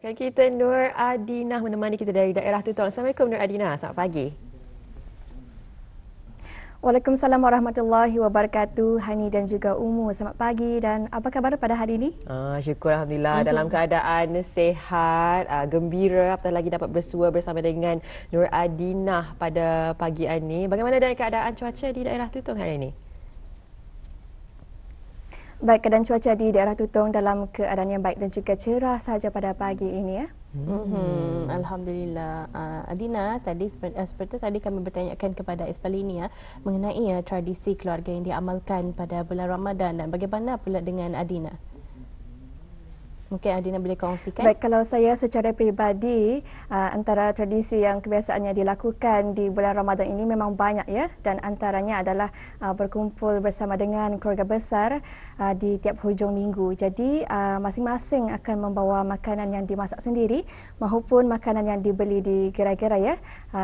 Dan kita Nur Adinah menemani kita dari daerah Tutong. Assalamualaikum Nur Adinah, selamat pagi. Waalaikumsalam warahmatullahi wabarakatuh. Hani dan juga Umu, selamat pagi dan apa khabar pada hari ini? Syukur Alhamdulillah dalam keadaan sihat, gembira, apatah lagi dapat bersua bersama dengan Nur Adinah pada pagi ini. Bagaimana dengan keadaan cuaca di daerah Tutong hari ini? Baik, keadaan cuaca di daerah Tutong dalam keadaan yang baik dan juga cerah sahaja pada pagi ini ya. Alhamdulillah. Adina, tadi seperti tadi kami bertanyakan kepada Espalini mengenai tradisi keluarga yang diamalkan pada bulan Ramadan, dan bagaimana pula dengan Adina? Mungkin Adina boleh kongsikan? Baik, kalau saya secara peribadi, antara tradisi yang kebiasaannya dilakukan di bulan Ramadan ini memang banyak ya, dan antaranya adalah berkumpul bersama dengan keluarga besar di tiap hujung minggu. Jadi masing-masing akan membawa makanan yang dimasak sendiri maupun makanan yang dibeli di gerai-gerai ya,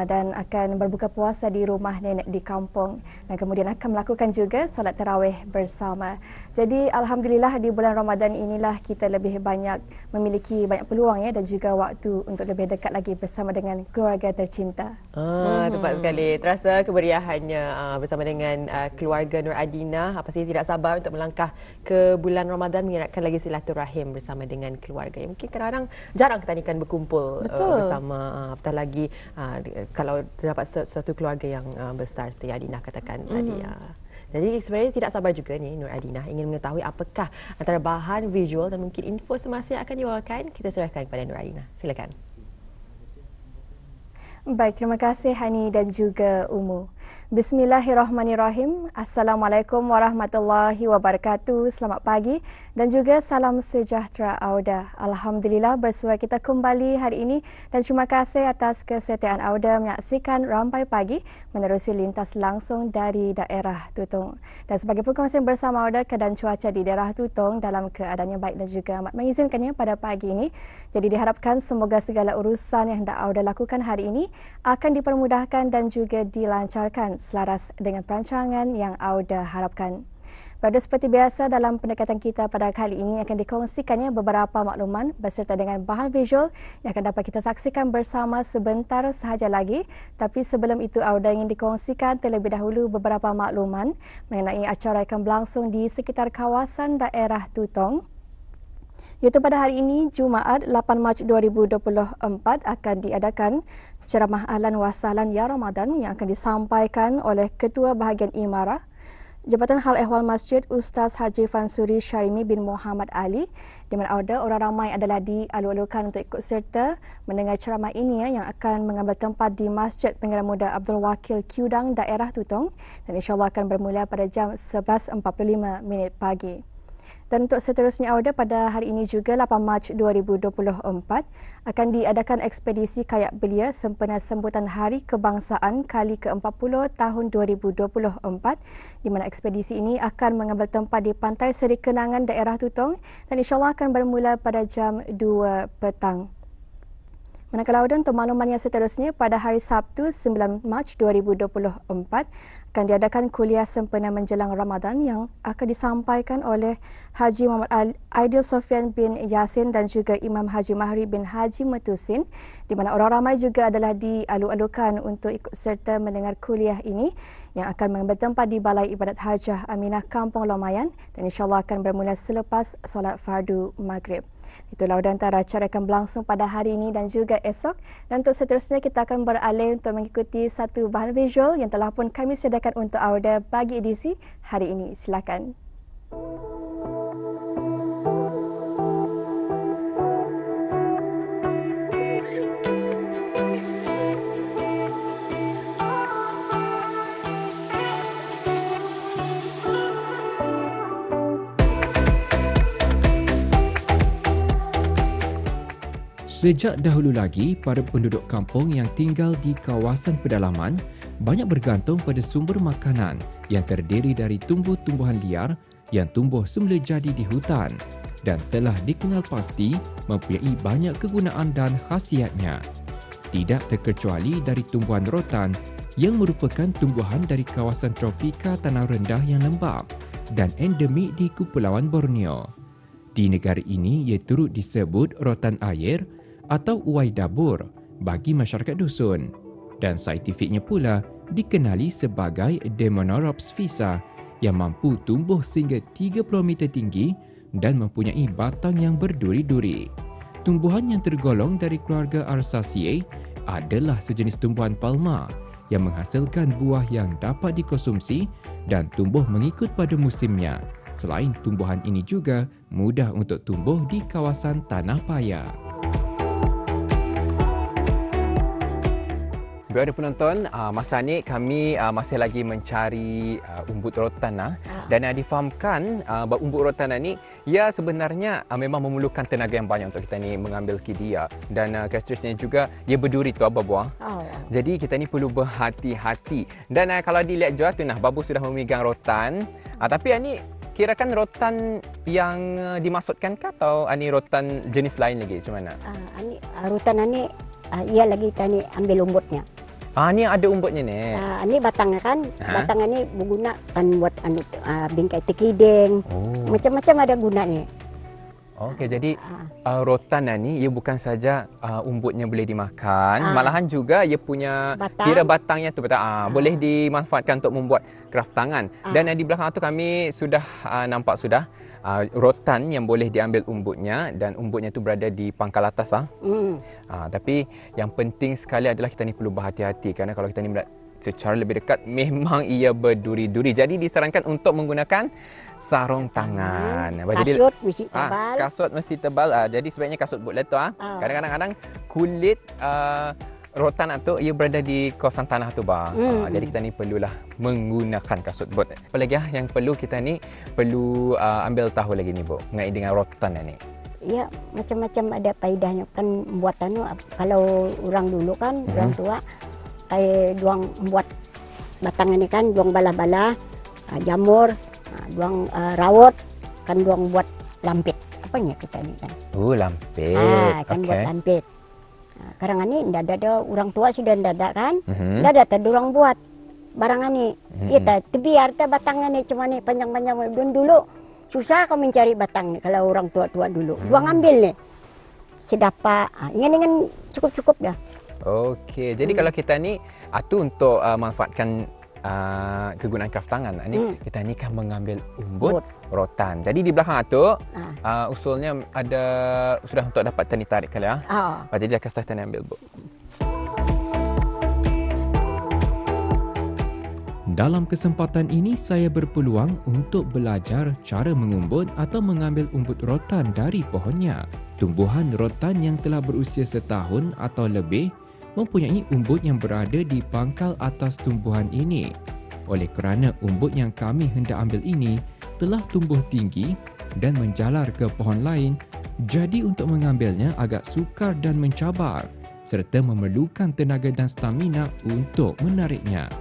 dan akan berbuka puasa di rumah nenek di kampung, dan kemudian akan melakukan juga solat tarawih bersama. Jadi alhamdulillah di bulan Ramadan inilah kita lebih banyak memiliki banyak peluang ya, dan juga waktu untuk lebih dekat lagi bersama dengan keluarga tercinta. Tepat sekali. Terasa kemeriahannya bersama dengan keluarga Nur Adinah. Pasti tidak sabar untuk melangkah ke bulan Ramadan, mengeratkan lagi silaturahim bersama dengan keluarga. Mungkin kadang-kadang jarang kita ni kan berkumpul bersama, apatah lagi kalau terdapat suatu keluarga yang besar seperti Adinah katakan tadi. Jadi sebenarnya tidak sabar juga ni Nur Adinah ingin mengetahui apakah antara bahan visual dan mungkin info semasa yang akan dibawakan. Kita serahkan kepada Nur Adinah. Silakan. Baik, terima kasih Hani dan juga Umu. Bismillahirrahmanirrahim. Assalamualaikum warahmatullahi wabarakatuh. Selamat pagi dan juga salam sejahtera Auda. Alhamdulillah bersua kita kembali hari ini, dan terima kasih atas kesetiaan Auda menyaksikan Rampai Pagi menerusi lintas langsung dari daerah Tutong. Dan sebagai perkongsian bersama Auda, keadaan cuaca di daerah Tutong dalam keadaan yang baik dan juga amat mengizinkannya pada pagi ini. Jadi diharapkan semoga segala urusan yang hendak Auda lakukan hari ini akan dipermudahkan dan juga dilancarkan selaras dengan perancangan yang Auda harapkan. Pada seperti biasa dalam pendekatan kita pada kali ini akan dikongsikannya beberapa makluman beserta dengan bahan visual yang akan dapat kita saksikan bersama sebentar sahaja lagi. Tapi sebelum itu Auda ingin dikongsikan terlebih dahulu beberapa makluman mengenai acara yang akan berlangsung di sekitar kawasan daerah Tutong. Iaitu pada hari ini Jumaat 8 Mac 2024 akan diadakan ceramah ahlan wa sahlan ya Ramadan yang akan disampaikan oleh Ketua Bahagian Imarah Jabatan Hal Ehwal Masjid Ustaz Haji Fansuri Syarimi bin Muhammad Ali, di mana Auda orang ramai adalah dialu-alukan untuk ikut serta mendengar ceramah ini yang akan mengambil tempat di Masjid Pengarah Muda Abdul Wakil Kudang daerah Tutong, dan insyaAllah akan bermula pada jam 11.45 pagi. Dan untuk seterusnya Auda, pada hari ini juga 8 Mac 2024 akan diadakan ekspedisi kayak belia sempena sambutan Hari Kebangsaan kali ke-40 tahun 2024, di mana ekspedisi ini akan mengambil tempat di Pantai Seri Kenangan daerah Tutong, dan insyaAllah akan bermula pada jam 2 petang. Manakala Auda, untuk makluman yang seterusnya, pada hari Sabtu 9 Mac 2024 akan diadakan kuliah sempena menjelang Ramadan yang akan disampaikan oleh Haji Muhammad Aidil Sofian bin Yasin dan juga Imam Haji Mahri bin Haji Metusin, di mana orang ramai juga adalah dialu-alukan untuk ikut serta mendengar kuliah ini yang akan mengambil tempat di Balai Ibadat Hajah Aminah Kampung Lomayan, dan insyaAllah akan bermula selepas solat fardu maghrib. Itulah antara acara akan berlangsung pada hari ini dan juga esok. Dan untuk seterusnya kita akan beralih untuk mengikuti satu bahan visual yang telah pun kami sediakan untuk Auda bagi edisi hari ini. Silakan. Sejak dahulu lagi, para penduduk kampung yang tinggal di kawasan pedalaman banyak bergantung pada sumber makanan yang terdiri dari tumbuh-tumbuhan liar yang tumbuh semula jadi di hutan dan telah dikenal pasti mempunyai banyak kegunaan dan khasiatnya. Tidak terkecuali dari tumbuhan rotan yang merupakan tumbuhan dari kawasan tropika tanah rendah yang lembap dan endemik di Kepulauan Borneo. Di negara ini ia turut disebut rotan air, atau uai dapur bagi masyarakat dusun dan saintifiknya pula dikenali sebagai Demonarops visa yang mampu tumbuh sehingga 30 meter tinggi dan mempunyai batang yang berduri-duri. Tumbuhan yang tergolong dari keluarga Arsaceae adalah sejenis tumbuhan palma yang menghasilkan buah yang dapat dikonsumsi dan tumbuh mengikut pada musimnya. Selain tumbuhan ini juga mudah untuk tumbuh di kawasan tanah paya. Biar penonton, masa ni kami masih lagi mencari umbut rotan dan difahamkan bahawa umbut rotan ni ia sebenarnya memang memerlukan tenaga yang banyak untuk kita ni mengambil ke dia dan karakteristiknya juga ia berduri tu Babu. Jadi kita ni perlu berhati-hati dan kalau dilihat juga tu Babu sudah memegang rotan tapi ni kirakan rotan yang dimaksudkan ke atau ni rotan jenis lain lagi macam mana? Rotan ni ia lagi tani ambil umbutnya. Ni ada umbutnya ni. Ini batangnya kan, batangnya ni berguna kan buat bingkai tekideng. Macam-macam ada gunanya. Okey, jadi rotan ni ia bukan saja umbutnya boleh dimakan, malahan juga ia punya kira batangnya tu boleh dimanfaatkan untuk membuat kraft tangan. Dan di belakang tu kami sudah nampak sudah rotan yang boleh diambil umbutnya dan umbutnya tu berada di pangkal atas. Tapi yang penting sekali adalah kita ni perlu berhati-hati kerana kalau kita ni melihat secara lebih dekat memang ia berduri-duri. Jadi disarankan untuk menggunakan sarung tangan. Kasut mesti tebal. Kasut mesti tebal. Jadi sebaiknya kasut bootlet tu. Kadang-kadang kulit rotan tu ia berada di kawasan tanah tu jadi kita ni perlulah menggunakan kasut bot. Apa lagi yang perlu kita ni perlu ambil tahu lagi ni Bu mengenai dengan rotan ni? Ya, macam-macam ada faedahnya kan buat kalau orang dulu kan orang tua kayak duang buat batang ini kan duang bala-bala jamur, duang rawot kan duang buat lampit. Apanya kita ni kan? Lampit. Kan buat lampit. Sekarang ni tidak ada orang tua sudah tidak ada kan, tidak ada tak orang buat barang ni. Iya biar ta batangnya ni cuma ni panjang-panjang dulu susah kau mencari batang ni kalau orang tua-tua dulu. Dua ngambil ni sedapa, ingan cukup-cukup dah. Okey, jadi kalau kita ni tu untuk manfaatkan kegunaan kraft tangan ni kita ni kan mengambil umbut rotan. Jadi di belakang tu usulnya ada sudah untuk dapat tani tarik kali jadi akan start tani ambil Bu. Dalam kesempatan ini saya berpeluang untuk belajar cara mengumbut atau mengambil umbut rotan dari pohonnya. Tumbuhan rotan yang telah berusia setahun atau lebih mempunyai umbut yang berada di pangkal atas tumbuhan ini. Oleh kerana umbut yang kami hendak ambil ini telah tumbuh tinggi dan menjalar ke pohon lain, jadi untuk mengambilnya agak sukar dan mencabar serta memerlukan tenaga dan stamina untuk menariknya.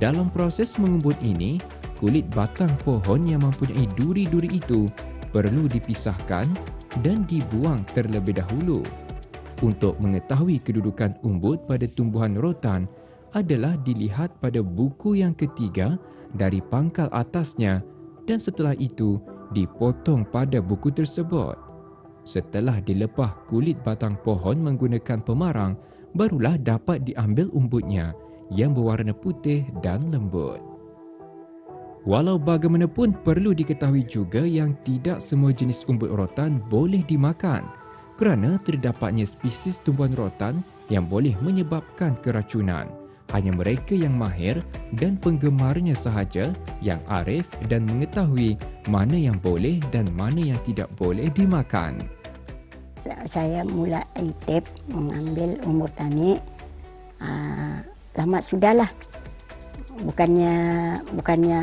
Dalam proses mengumbut ini, kulit batang pohon yang mempunyai duri-duri itu perlu dipisahkan dan dibuang terlebih dahulu. Untuk mengetahui kedudukan umbut pada tumbuhan rotan adalah dilihat pada buku yang ketiga dari pangkal atasnya dan setelah itu dipotong pada buku tersebut. Setelah dilepah kulit batang pohon menggunakan pemarang, barulah dapat diambil umbutnya yang berwarna putih dan lembut. Walau bagaimanapun perlu diketahui juga yang tidak semua jenis umbut rotan boleh dimakan kerana terdapatnya spesies tumbuhan rotan yang boleh menyebabkan keracunan. Hanya mereka yang mahir dan penggemarnya sahaja yang arif dan mengetahui mana yang boleh dan mana yang tidak boleh dimakan. Saya mulai aktif mengambil umbut tani lama sudahlah. Bukannya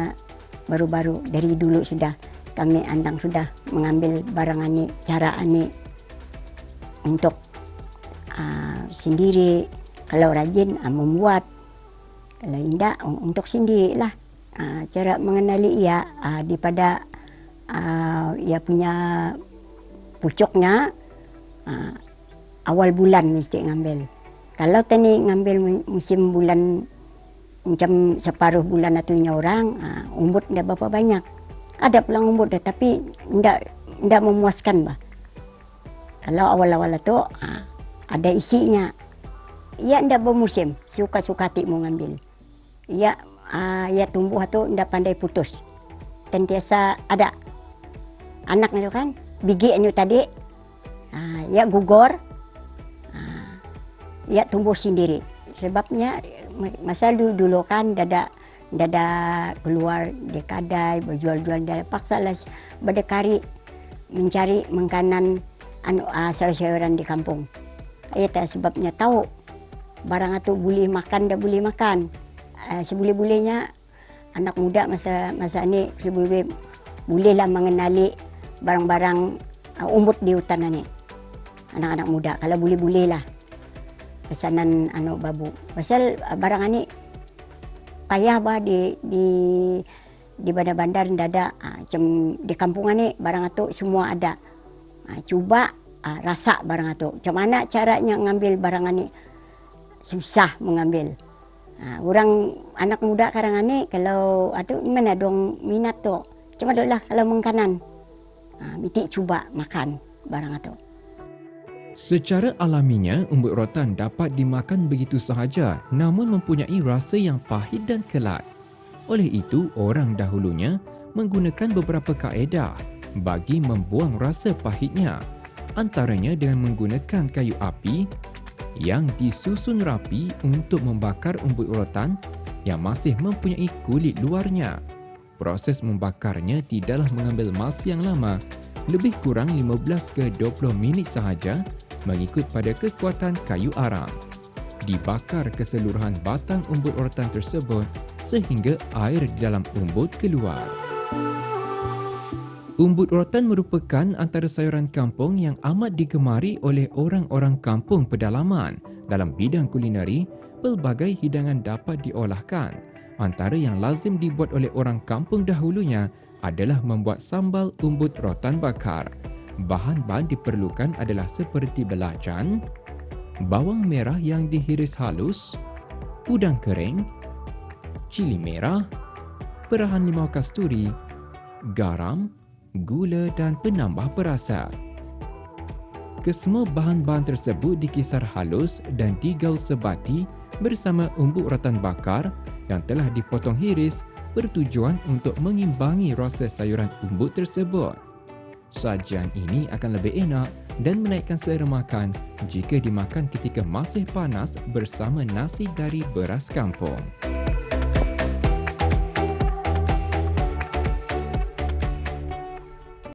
baru-baru, dari dulu sudah kami andang sudah mengambil barang ini, cara ini untuk sendiri. Kalau rajin membuat, kalau tidak untuk sendiri lah. Cara mengenali ia daripada ia punya pucuknya awal bulan mesti ngambil. Kalau tani ngambil musim bulan macam separuh bulan atunya orang, umbut tidak berapa banyak. Ada pulang umbut dah, tapi tidak memuaskan bah. Kalau awal-awal tu ada isinya. Ia ndak bermusim, suka-suka hati mau ngambil. Ia tumbuh tu ndak pandai putus. Sentiasa ada anaknya tu kan, biji anyu tadi, ia gugur, ia tumbuh sendiri. Sebabnya masa dulu kan dada keluar di kadai berjual-jual, dia paksalah berdekari mencari makanan sayur-sayuran di kampung. Itu sebabnya tahu barang itu boleh makan, dah boleh makan. Seboleh-bolehnya anak muda masa ini bolehlah mengenali barang-barang umbut di hutan ini. Anak-anak muda kalau boleh-boleh lah pesanan babu. Pasal barang ini payah bah di bandar-bandar ndak ada. Macam di kampung ini barang itu semua ada. Cuba rasa barang itu. Macam mana caranya ngambil barang ini? Susah mengambil. Orang anak muda sekarang ini kalau mana dong minat tu. Cuma lah kalau makanan. Bitik cuba makan barang itu. Secara alaminya, umbut rotan dapat dimakan begitu sahaja namun mempunyai rasa yang pahit dan kelat. Oleh itu, orang dahulunya menggunakan beberapa kaedah bagi membuang rasa pahitnya. Antaranya dengan menggunakan kayu api yang disusun rapi untuk membakar umbut rotan yang masih mempunyai kulit luarnya. Proses membakarnya tidaklah mengambil masa yang lama, lebih kurang 15 ke 20 minit sahaja mengikut pada kekuatan kayu arang. Dibakar keseluruhan batang umbut rotan tersebut sehingga air di dalam umbut keluar. Umbut rotan merupakan antara sayuran kampung yang amat digemari oleh orang-orang kampung pedalaman. Dalam bidang kulineri, pelbagai hidangan dapat diolahkan. Antara yang lazim dibuat oleh orang kampung dahulunya adalah membuat sambal umbut rotan bakar. Bahan-bahan diperlukan adalah seperti belacan, bawang merah yang dihiris halus, udang kering, cili merah, perahan limau kasturi, garam, gula dan penambah perasa. Kesemua bahan-bahan tersebut dikisar halus dan digaul sebati bersama umbut rotan bakar yang telah dipotong hiris bertujuan untuk mengimbangi rasa sayuran umbut tersebut. Sajian ini akan lebih enak dan menaikkan selera makan jika dimakan ketika masih panas bersama nasi dari beras kampung.